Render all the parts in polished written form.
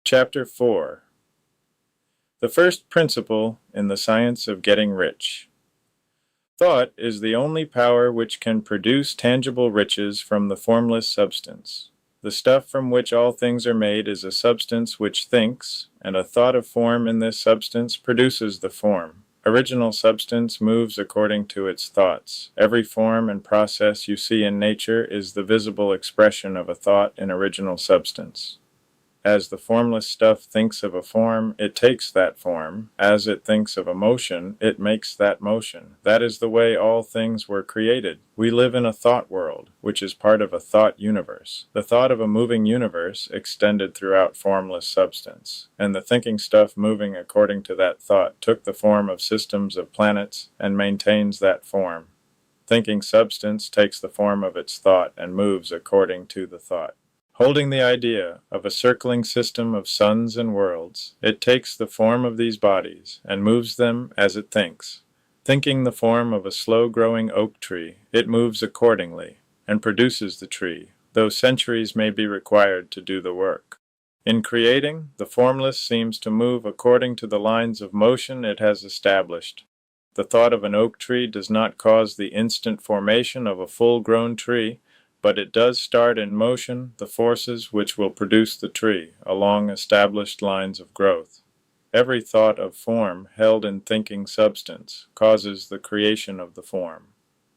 Chapter 4. The first principle in the science of getting rich. Thought is the only power which can produce tangible riches from the formless substance. The stuff from which all things are made is a substance which thinks, and a thought of form in this substance produces the form. Original substance moves according to its thoughts. Every form and process you see in nature is the visible expression of a thought in original substance. As the formless stuff thinks of a form, it takes that form. As it thinks of a motion, it makes that motion. That is the way all things were created. We live in a thought world, which is part of a thought universe. The thought of a moving universe extended throughout formless substance, and the thinking stuff moving according to that thought took the form of systems of planets and maintains that form. Thinking substance takes the form of its thought and moves according to the thought. Holding the idea of a circling system of suns and worlds, it takes the form of these bodies and moves them as it thinks. Thinking the form of a slow-growing oak tree, it moves accordingly and produces the tree, though centuries may be required to do the work. In creating, the formless seems to move according to the lines of motion it has established. The thought of an oak tree does not cause the instant formation of a full-grown tree, but it does start in motion the forces which will produce the tree along established lines of growth. Every thought of form held in thinking substance causes the creation of the form,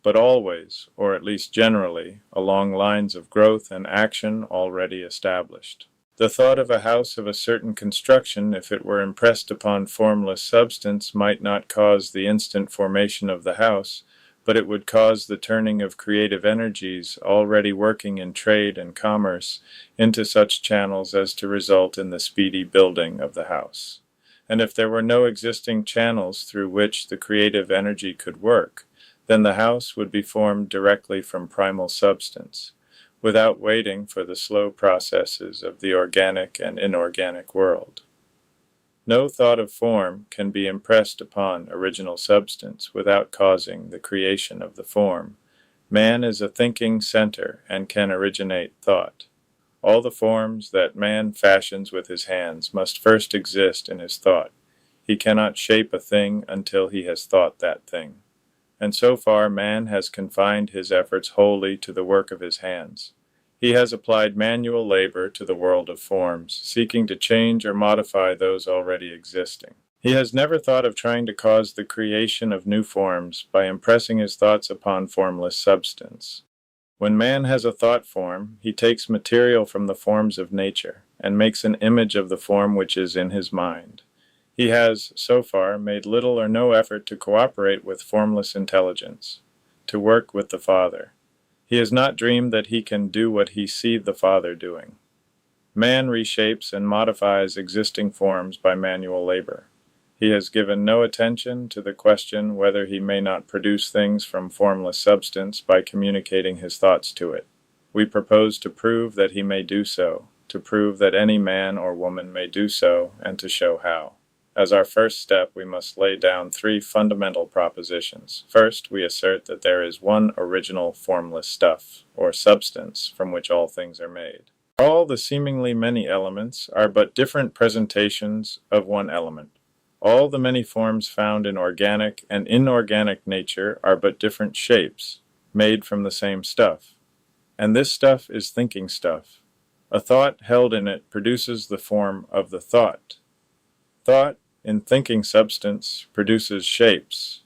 but always, or at least generally, along lines of growth and action already established. The thought of a house of a certain construction, if it were impressed upon formless substance, might not cause the instant formation of the house, but it would cause the turning of creative energies already working in trade and commerce into such channels as to result in the speedy building of the house. And if there were no existing channels through which the creative energy could work, then the house would be formed directly from primal substance, without waiting for the slow processes of the organic and inorganic world. No thought of form can be impressed upon original substance without causing the creation of the form. Man is a thinking center and can originate thought. All the forms that man fashions with his hands must first exist in his thought. He cannot shape a thing until he has thought that thing. And so far man has confined his efforts wholly to the work of his hands. He has applied manual labor to the world of forms, seeking to change or modify those already existing. He has never thought of trying to cause the creation of new forms by impressing his thoughts upon formless substance. When man has a thought form, he takes material from the forms of nature and makes an image of the form which is in his mind. He has, so far, made little or no effort to cooperate with formless intelligence, to work with the Father. He has not dreamed that he can do what he sees the Father doing. Man reshapes and modifies existing forms by manual labor. He has given no attention to the question whether he may not produce things from formless substance by communicating his thoughts to it. We propose to prove that he may do so, to prove that any man or woman may do so, and to show how. As our first step, we must lay down three fundamental propositions. First, we assert that there is one original formless stuff, or substance, from which all things are made. All the seemingly many elements are but different presentations of one element. All the many forms found in organic and inorganic nature are but different shapes, made from the same stuff. And this stuff is thinking stuff. A thought held in it produces the form of the thought. Thought, in thinking substance, produces shapes.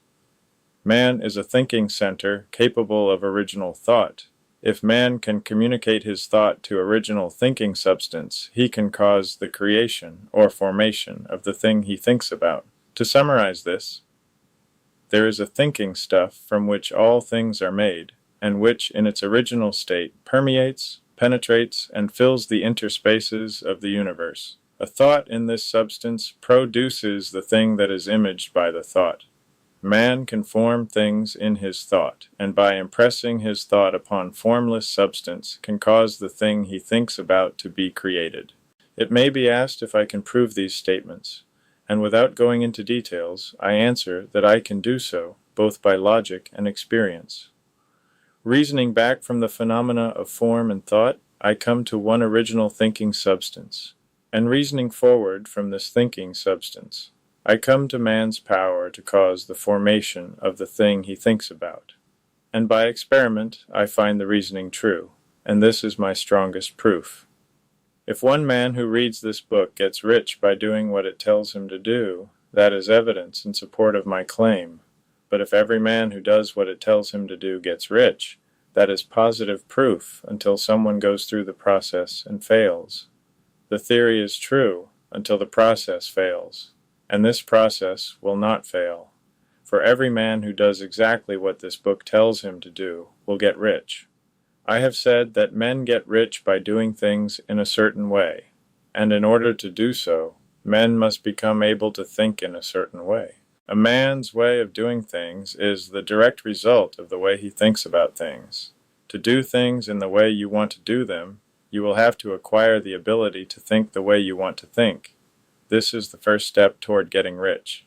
Man is a thinking center capable of original thought. If man can communicate his thought to original thinking substance, he can cause the creation or formation of the thing he thinks about. To summarize this, there is a thinking stuff from which all things are made, and which in its original state permeates, penetrates, and fills the interspaces of the universe. A thought in this substance produces the thing that is imaged by the thought. Man can form things in his thought, and by impressing his thought upon formless substance can cause the thing he thinks about to be created. It may be asked if I can prove these statements, and without going into details, I answer that I can do so, both by logic and experience. Reasoning back from the phenomena of form and thought, I come to one original thinking substance. And reasoning forward from this thinking substance, I come to man's power to cause the formation of the thing he thinks about. And by experiment I find the reasoning true, and this is my strongest proof. If one man who reads this book gets rich by doing what it tells him to do, that is evidence in support of my claim. But if every man who does what it tells him to do gets rich, that is positive proof until someone goes through the process and fails. The theory is true until the process fails, and this process will not fail. For every man who does exactly what this book tells him to do will get rich. I have said that men get rich by doing things in a certain way, and in order to do so, men must become able to think in a certain way. A man's way of doing things is the direct result of the way he thinks about things. To do things in the way you want to do them, you will have to acquire the ability to think the way you want to think. This is the first step toward getting rich.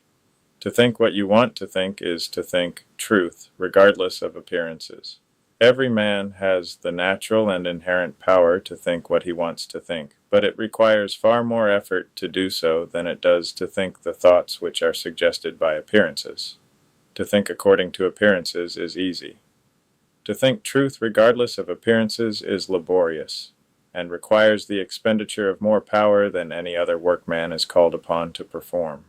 To think what you want to think is to think truth, regardless of appearances. Every man has the natural and inherent power to think what he wants to think, but it requires far more effort to do so than it does to think the thoughts which are suggested by appearances. To think according to appearances is easy. To think truth regardless of appearances is laborious, and requires the expenditure of more power than any other workman is called upon to perform.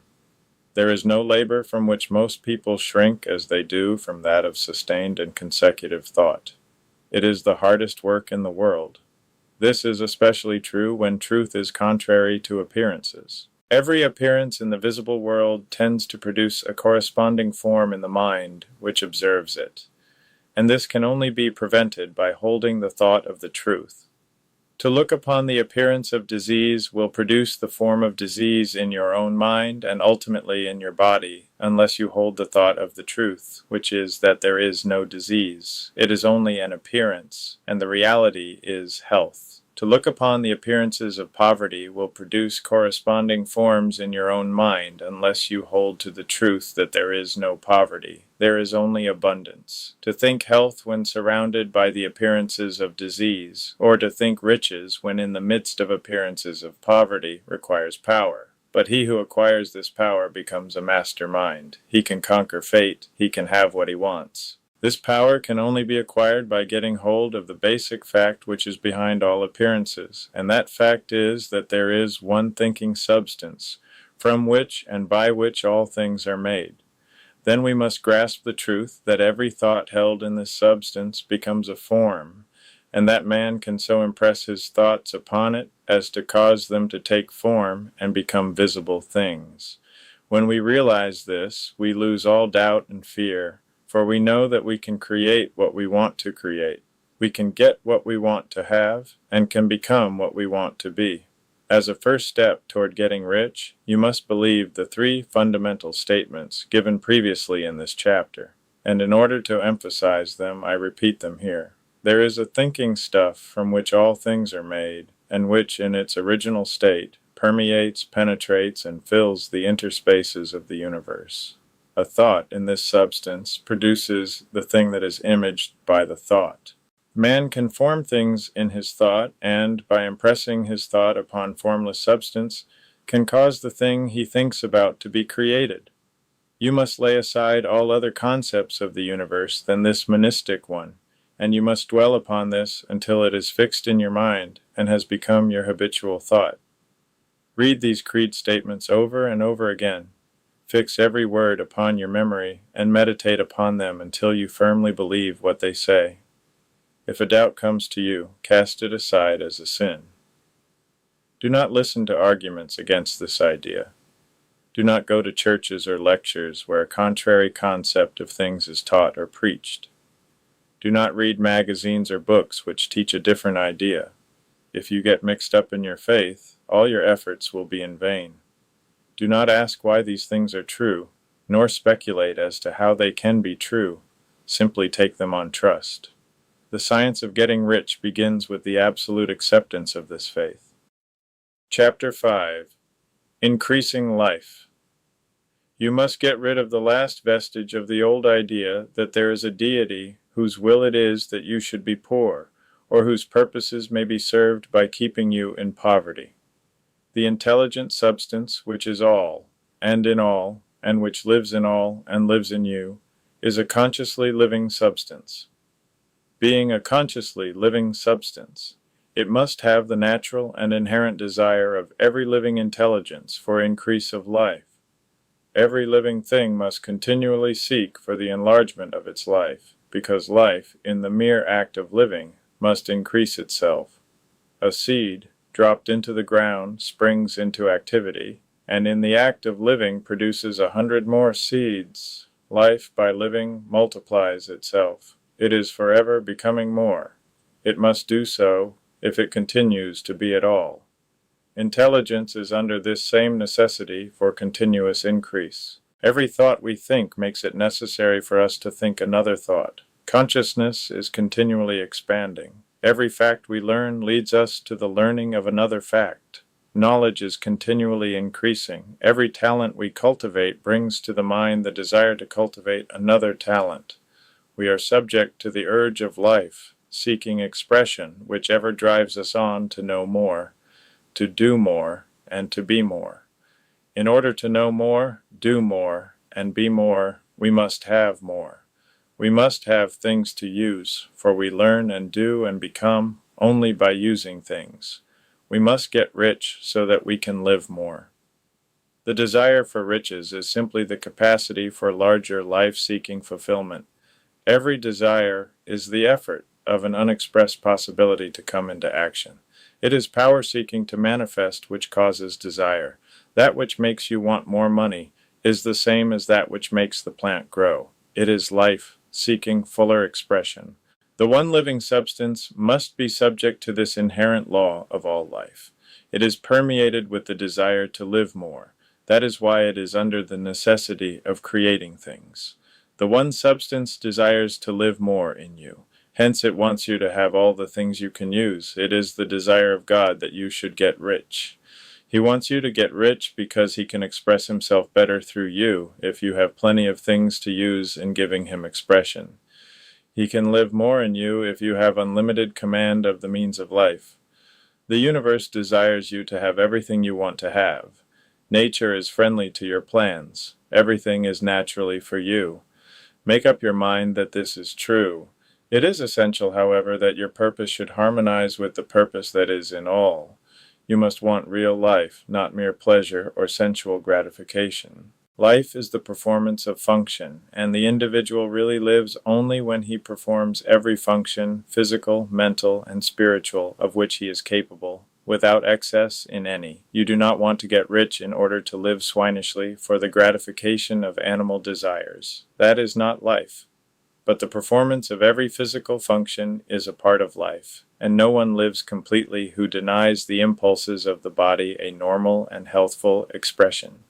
There is no labor from which most people shrink as they do from that of sustained and consecutive thought. It is the hardest work in the world. This is especially true when truth is contrary to appearances. Every appearance in the visible world tends to produce a corresponding form in the mind which observes it, and this can only be prevented by holding the thought of the truth. To look upon the appearance of disease will produce the form of disease in your own mind and ultimately in your body, unless you hold the thought of the truth, which is that there is no disease. It is only an appearance, and the reality is health. To look upon the appearances of poverty will produce corresponding forms in your own mind, unless you hold to the truth that there is no poverty. There is only abundance. To think health when surrounded by the appearances of disease, or to think riches when in the midst of appearances of poverty, requires power. But he who acquires this power becomes a master mind. He can conquer fate. He can have what he wants. This power can only be acquired by getting hold of the basic fact which is behind all appearances, and that fact is that there is one thinking substance, from which and by which all things are made. Then we must grasp the truth that every thought held in this substance becomes a form, and that man can so impress his thoughts upon it as to cause them to take form and become visible things. When we realize this, we lose all doubt and fear, for we know that we can create what we want to create. We can get what we want to have, and can become what we want to be. As a first step toward getting rich, you must believe the three fundamental statements given previously in this chapter, and in order to emphasize them, I repeat them here. There is a thinking stuff from which all things are made, and which in its original state permeates, penetrates, and fills the interspaces of the universe. A thought in this substance produces the thing that is imaged by the thought. Man can form things in his thought, and, by impressing his thought upon formless substance, can cause the thing he thinks about to be created. You must lay aside all other concepts of the universe than this monistic one, and you must dwell upon this until it is fixed in your mind and has become your habitual thought. Read these creed statements over and over again. Fix every word upon your memory and meditate upon them until you firmly believe what they say. If a doubt comes to you, cast it aside as a sin. Do not listen to arguments against this idea. Do not go to churches or lectures where a contrary concept of things is taught or preached. Do not read magazines or books which teach a different idea. If you get mixed up in your faith, all your efforts will be in vain. Do not ask why these things are true, nor speculate as to how they can be true. Simply take them on trust. The science of getting rich begins with the absolute acceptance of this faith. Chapter 5. Increasing Life. You must get rid of the last vestige of the old idea that there is a deity whose will it is that you should be poor, or whose purposes may be served by keeping you in poverty. The intelligent substance which is all, and in all, and which lives in all, and lives in you, is a consciously living substance. Being a consciously living substance, it must have the natural and inherent desire of every living intelligence for increase of life. Every living thing must continually seek for the enlargement of its life, because life, in the mere act of living, must increase itself. A seed, dropped into the ground, springs into activity, and in the act of living produces 100 more seeds. Life, by living, multiplies itself. It is forever becoming more. It must do so if it continues to be at all. Intelligence is under this same necessity for continuous increase. Every thought we think makes it necessary for us to think another thought. Consciousness is continually expanding. Every fact we learn leads us to the learning of another fact. Knowledge is continually increasing. Every talent we cultivate brings to the mind the desire to cultivate another talent. We are subject to the urge of life, seeking expression, which ever drives us on to know more, to do more, and to be more. In order to know more, do more, and be more, we must have more. We must have things to use, for we learn and do and become only by using things. We must get rich so that we can live more. The desire for riches is simply the capacity for larger life-seeking fulfillment. Every desire is the effort of an unexpressed possibility to come into action. It is power seeking to manifest which causes desire. That which makes you want more money is the same as that which makes the plant grow. It is life seeking fuller expression. The one living substance must be subject to this inherent law of all life. It is permeated with the desire to live more. That is why it is under the necessity of creating things. The one substance desires to live more in you. Hence it wants you to have all the things you can use. It is the desire of God that you should get rich. He wants you to get rich because he can express himself better through you if you have plenty of things to use in giving him expression. He can live more in you if you have unlimited command of the means of life. The universe desires you to have everything you want to have. Nature is friendly to your plans. Everything is naturally for you. Make up your mind that this is true. It is essential, however, that your purpose should harmonize with the purpose that is in all. You must want real life, not mere pleasure or sensual gratification. Life is the performance of function, and the individual really lives only when he performs every function, physical, mental, and spiritual, of which he is capable, without excess in any. You do not want to get rich in order to live swinishly for the gratification of animal desires. That is not life. But the performance of every physical function is a part of life, and no one lives completely who denies the impulses of the body a normal and healthful expression.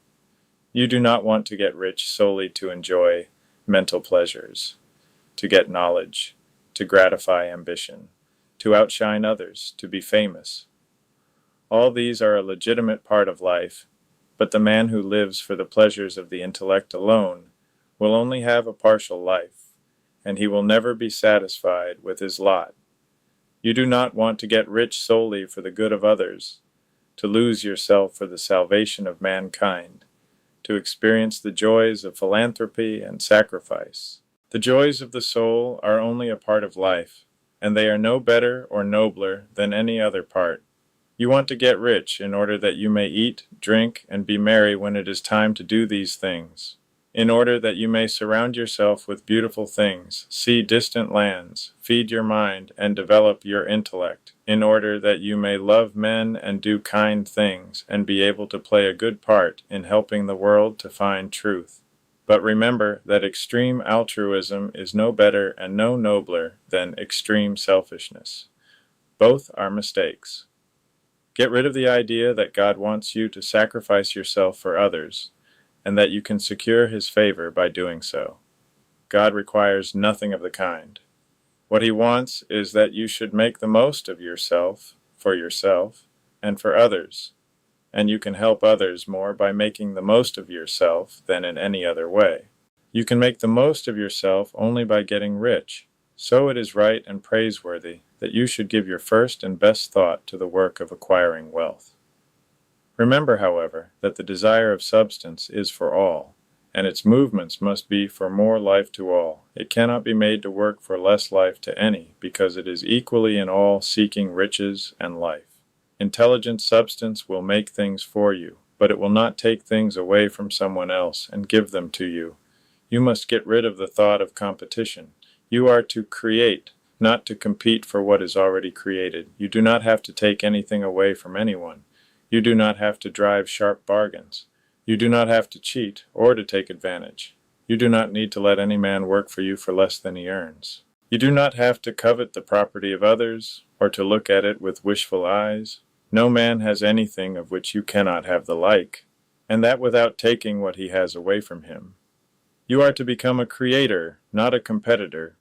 You do not want to get rich solely to enjoy mental pleasures, to get knowledge, to gratify ambition, to outshine others, to be famous. All these are a legitimate part of life, but the man who lives for the pleasures of the intellect alone will only have a partial life, and he will never be satisfied with his lot. You do not want to get rich solely for the good of others, to lose yourself for the salvation of mankind, to experience the joys of philanthropy and sacrifice. The joys of the soul are only a part of life, and they are no better or nobler than any other part. You want to get rich in order that you may eat, drink, and be merry when it is time to do these things, in order that you may surround yourself with beautiful things, see distant lands, feed your mind, and develop your intellect, in order that you may love men and do kind things, and be able to play a good part in helping the world to find truth. But remember that extreme altruism is no better and no nobler than extreme selfishness. Both are mistakes. Get rid of the idea that God wants you to sacrifice yourself for others, and that you can secure his favor by doing so. God requires nothing of the kind. What he wants is that you should make the most of yourself, and for others, and you can help others more by making the most of yourself than in any other way. You can make the most of yourself only by getting rich. So it is right and praiseworthy that you should give your first and best thought to the work of acquiring wealth. Remember, however, that the desire of substance is for all, and its movements must be for more life to all. It cannot be made to work for less life to any, because it is equally in all seeking riches and life. Intelligent substance will make things for you, but it will not take things away from someone else and give them to you. You must get rid of the thought of competition. You are to create, not to compete for what is already created. You do not have to take anything away from anyone. You do not have to drive sharp bargains. You do not have to cheat or to take advantage. You do not need to let any man work for you for less than he earns. You do not have to covet the property of others or to look at it with wishful eyes. No man has anything of which you cannot have the like, and that without taking what he has away from him. You are to become a creator, not a competitor.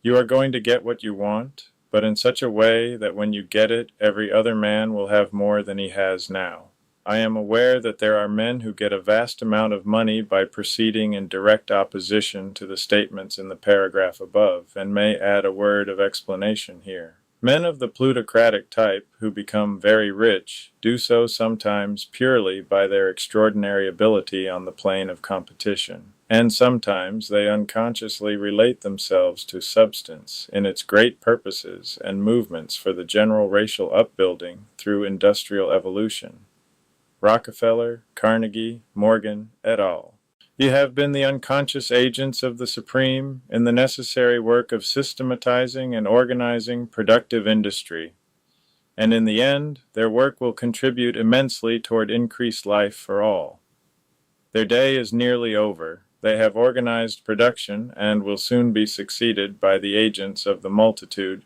You are going to get what you want, but in such a way that when you get it, every other man will have more than he has now. I am aware that there are men who get a vast amount of money by proceeding in direct opposition to the statements in the paragraph above, and may add a word of explanation here. Men of the plutocratic type who become very rich do so sometimes purely by their extraordinary ability on the plane of competition, and sometimes they unconsciously relate themselves to substance in its great purposes and movements for the general racial upbuilding through industrial evolution. Rockefeller, Carnegie, Morgan, et al. You have been the unconscious agents of the Supreme in the necessary work of systematizing and organizing productive industry, and in the end, their work will contribute immensely toward increased life for all. Their day is nearly over. They have organized production and will soon be succeeded by the agents of the multitude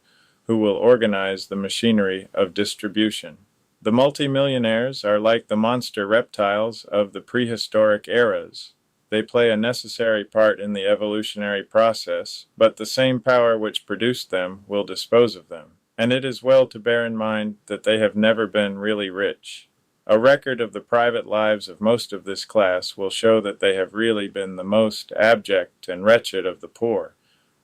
who will organize the machinery of distribution. The multimillionaires are like the monster reptiles of the prehistoric eras. They play a necessary part in the evolutionary process, but the same power which produced them will dispose of them. And it is well to bear in mind that they have never been really rich. A record of the private lives of most of this class will show that they have really been the most abject and wretched of the poor.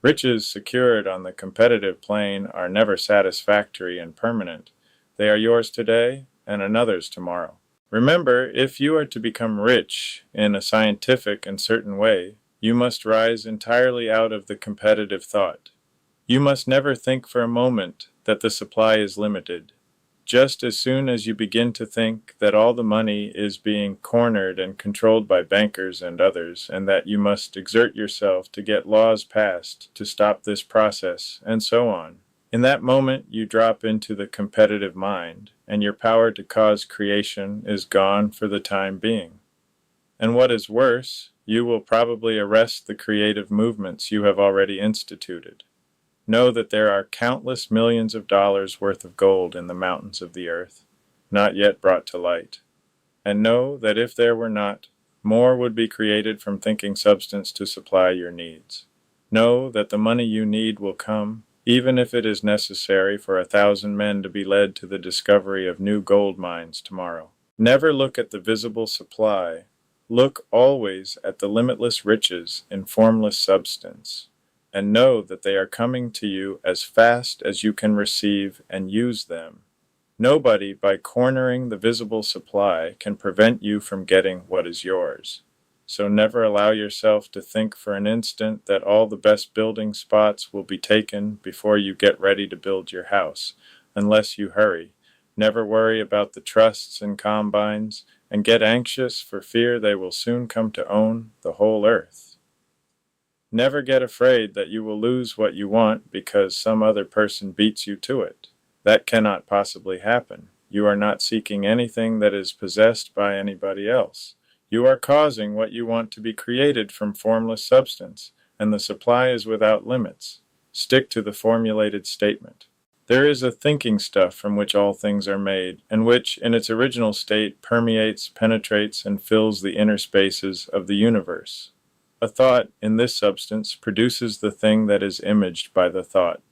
Riches secured on the competitive plane are never satisfactory and permanent. They are yours today and another's tomorrow. Remember, if you are to become rich in a scientific and certain way, you must rise entirely out of the competitive thought. You must never think for a moment that the supply is limited. Just as soon as you begin to think that all the money is being cornered and controlled by bankers and others, and that you must exert yourself to get laws passed to stop this process, and so on, in that moment you drop into the competitive mind, and your power to cause creation is gone for the time being. And what is worse, you will probably arrest the creative movements you have already instituted. Know that there are countless millions of dollars worth of gold in the mountains of the earth, not yet brought to light. And know that if there were not, more would be created from thinking substance to supply your needs. Know that the money you need will come, even if it is necessary for 1,000 men to be led to the discovery of new gold mines tomorrow. Never look at the visible supply. Look always at the limitless riches in formless substance, and know that they are coming to you as fast as you can receive and use them. Nobody, by cornering the visible supply, can prevent you from getting what is yours. So never allow yourself to think for an instant that all the best building spots will be taken before you get ready to build your house, unless you hurry. Never worry about the trusts and combines, and get anxious for fear they will soon come to own the whole earth. Never get afraid that you will lose what you want because some other person beats you to it. That cannot possibly happen. You are not seeking anything that is possessed by anybody else. You are causing what you want to be created from formless substance, and the supply is without limits. Stick to the formulated statement. There is a thinking stuff from which all things are made, and which, in its original state, permeates, penetrates, and fills the inner spaces of the universe. A thought, in this substance, produces the thing that is imaged by the thought.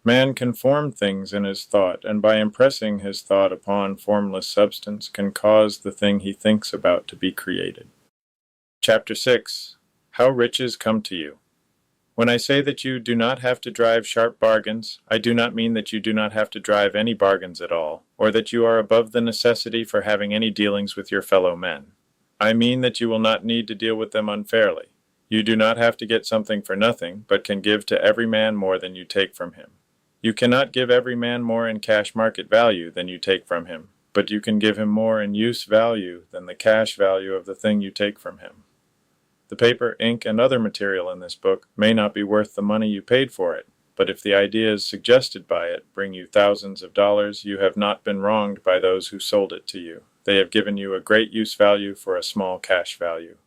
Man can form things in his thought, and by impressing his thought upon formless substance can cause the thing he thinks about to be created. Chapter 6. How Riches Come to You. When I say that you do not have to drive sharp bargains, I do not mean that you do not have to drive any bargains at all, or that you are above the necessity for having any dealings with your fellow men. I mean that you will not need to deal with them unfairly. You do not have to get something for nothing, but can give to every man more than you take from him. You cannot give every man more in cash market value than you take from him, but you can give him more in use value than the cash value of the thing you take from him. The paper, ink, and other material in this book may not be worth the money you paid for it, but if the ideas suggested by it bring you thousands of dollars, you have not been wronged by those who sold it to you. They have given you a great use value for a small cash value.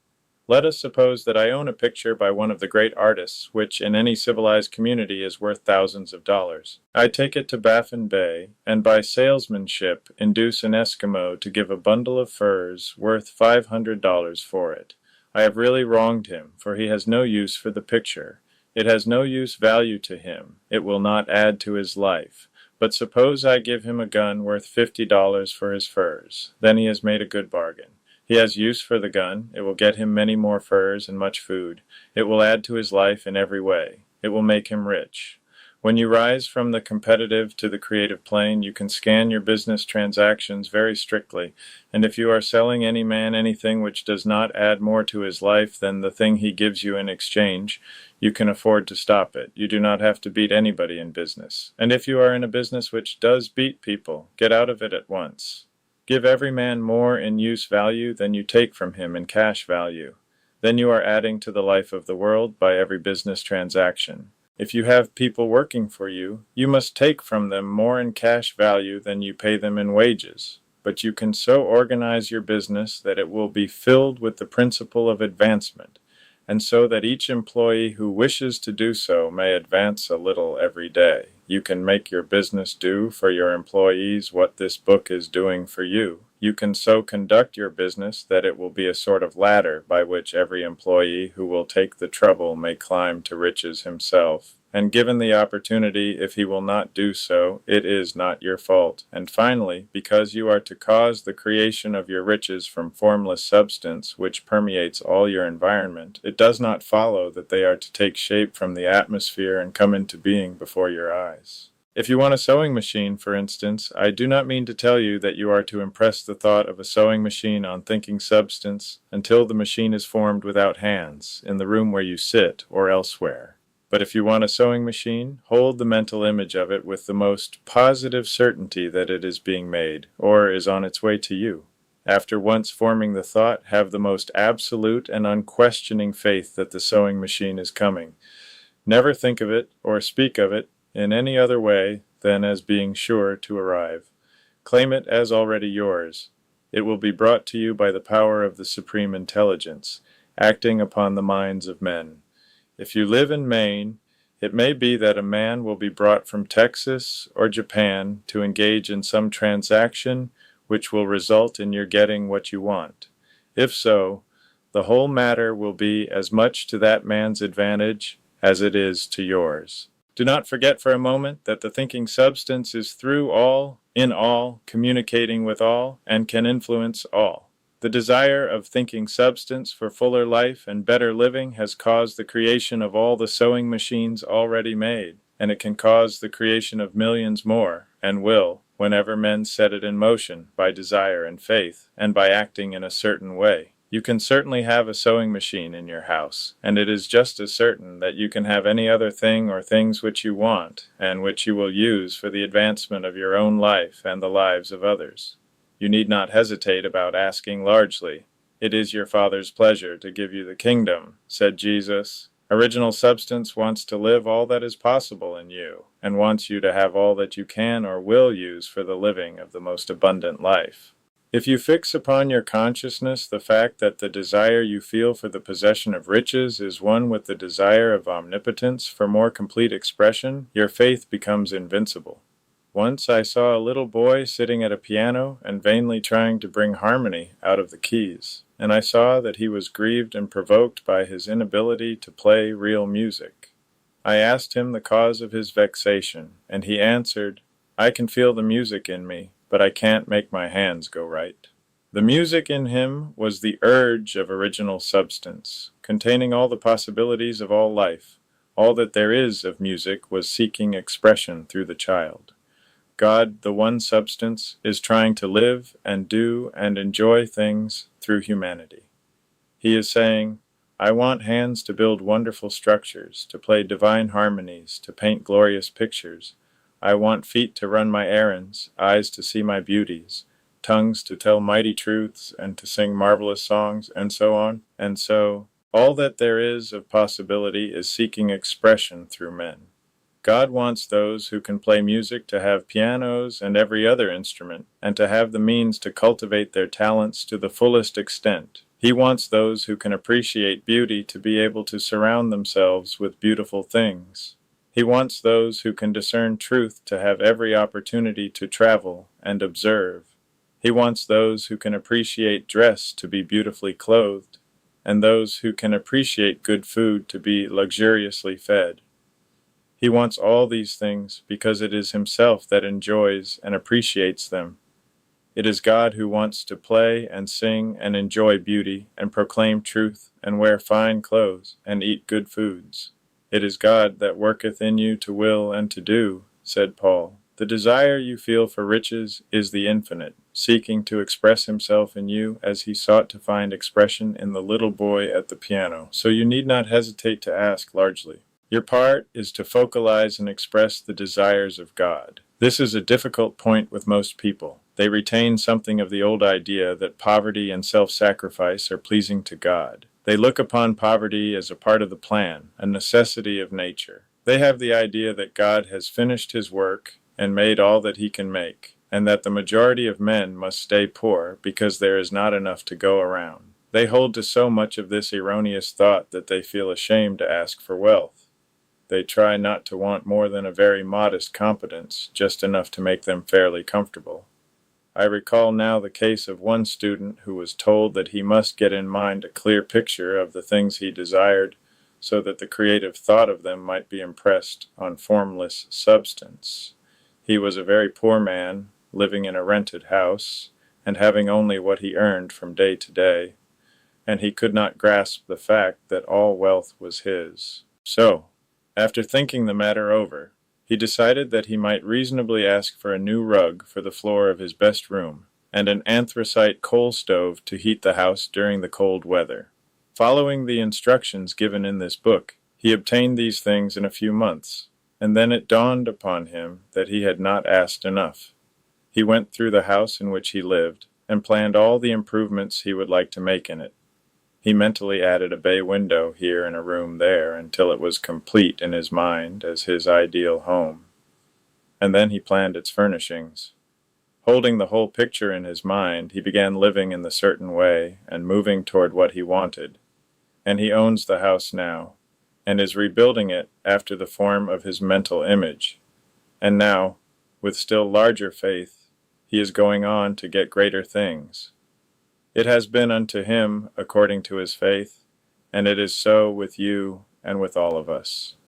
Let us suppose that I own a picture by one of the great artists, which in any civilized community is worth thousands of dollars. I take it to Baffin Bay, and by salesmanship induce an Eskimo to give a bundle of furs worth $500 for it. I have really wronged him, for he has no use for the picture. It has no use value to him. It will not add to his life. But suppose I give him a gun worth $50 for his furs. Then he has made a good bargain. He has use for the gun. It will get him many more furs and much food. It will add to his life in every way. It will make him rich. When you rise from the competitive to the creative plane, you can scan your business transactions very strictly, and if you are selling any man anything which does not add more to his life than the thing he gives you in exchange, you can afford to stop it. You do not have to beat anybody in business. And if you are in a business which does beat people, get out of it at once. Give every man more in use value than you take from him in cash value. Then you are adding to the life of the world by every business transaction. If you have people working for you, you must take from them more in cash value than you pay them in wages. But you can so organize your business that it will be filled with the principle of advancement, and so that each employee who wishes to do so may advance a little every day. You can make your business do for your employees what this book is doing for you. You can so conduct your business that it will be a sort of ladder by which every employee who will take the trouble may climb to riches himself. And given the opportunity, if he will not do so, it is not your fault. And finally, because you are to cause the creation of your riches from formless substance, which permeates all your environment, it does not follow that they are to take shape from the atmosphere and come into being before your eyes. If you want a sewing machine, for instance, I do not mean to tell you that you are to impress the thought of a sewing machine on thinking substance until the machine is formed without hands, in the room where you sit, or elsewhere. But if you want a sewing machine, hold the mental image of it with the most positive certainty that it is being made, or is on its way to you. After once forming the thought, have the most absolute and unquestioning faith that the sewing machine is coming. Never think of it, or speak of it, in any other way than as being sure to arrive. Claim it as already yours. It will be brought to you by the power of the Supreme Intelligence, acting upon the minds of men. If you live in Maine, it may be that a man will be brought from Texas or Japan to engage in some transaction which will result in your getting what you want. If so, the whole matter will be as much to that man's advantage as it is to yours. Do not forget for a moment that the thinking substance is through all, in all, communicating with all, and can influence all. The desire of thinking substance for fuller life and better living has caused the creation of all the sewing machines already made, and it can cause the creation of millions more, and will, whenever men set it in motion by desire and faith, and by acting in a certain way. You can certainly have a sewing machine in your house, and it is just as certain that you can have any other thing or things which you want, and which you will use for the advancement of your own life and the lives of others. You need not hesitate about asking largely. It is your Father's pleasure to give you the kingdom, said Jesus. Original substance wants to live all that is possible in you, and wants you to have all that you can or will use for the living of the most abundant life. If you fix upon your consciousness the fact that the desire you feel for the possession of riches is one with the desire of omnipotence for more complete expression, your faith becomes invincible. Once I saw a little boy sitting at a piano and vainly trying to bring harmony out of the keys, and I saw that he was grieved and provoked by his inability to play real music. I asked him the cause of his vexation, and he answered, "I can feel the music in me, but I can't make my hands go right." The music in him was the urge of original substance, containing all the possibilities of all life, All that there is of music was seeking expression through the child. God, the one substance, is trying to live and do and enjoy things through humanity. He is saying, I want hands to build wonderful structures, to play divine harmonies, to paint glorious pictures. I want feet to run my errands, eyes to see my beauties, tongues to tell mighty truths and to sing marvelous songs, and so on. And so, all that there is of possibility is seeking expression through men. God wants those who can play music to have pianos and every other instrument, and to have the means to cultivate their talents to the fullest extent. He wants those who can appreciate beauty to be able to surround themselves with beautiful things. He wants those who can discern truth to have every opportunity to travel and observe. He wants those who can appreciate dress to be beautifully clothed, and those who can appreciate good food to be luxuriously fed. He wants all these things because it is himself that enjoys and appreciates them. It is God who wants to play and sing and enjoy beauty and proclaim truth and wear fine clothes and eat good foods. It is God that worketh in you to will and to do, said Paul. The desire you feel for riches is the infinite, seeking to express himself in you as he sought to find expression in the little boy at the piano. So you need not hesitate to ask largely. Your part is to focalize and express the desires of God. This is a difficult point with most people. They retain something of the old idea that poverty and self-sacrifice are pleasing to God. They look upon poverty as a part of the plan, a necessity of nature. They have the idea that God has finished his work and made all that he can make, and that the majority of men must stay poor because there is not enough to go around. They hold to so much of this erroneous thought that they feel ashamed to ask for wealth. They try not to want more than a very modest competence, just enough to make them fairly comfortable. I recall now the case of one student who was told that he must get in mind a clear picture of the things he desired so that the creative thought of them might be impressed on formless substance. He was a very poor man, living in a rented house, and having only what he earned from day to day, and he could not grasp the fact that all wealth was his. So, after thinking the matter over, he decided that he might reasonably ask for a new rug for the floor of his best room, and an anthracite coal stove to heat the house during the cold weather. Following the instructions given in this book, he obtained these things in a few months, and then it dawned upon him that he had not asked enough. He went through the house in which he lived, and planned all the improvements he would like to make in it. He mentally added a bay window here and a room there until it was complete in his mind as his ideal home. And then he planned its furnishings. Holding the whole picture in his mind, he began living in the certain way and moving toward what he wanted. And he owns the house now, and is rebuilding it after the form of his mental image. And now, with still larger faith, he is going on to get greater things. It has been unto him according to his faith, and it is so with you and with all of us.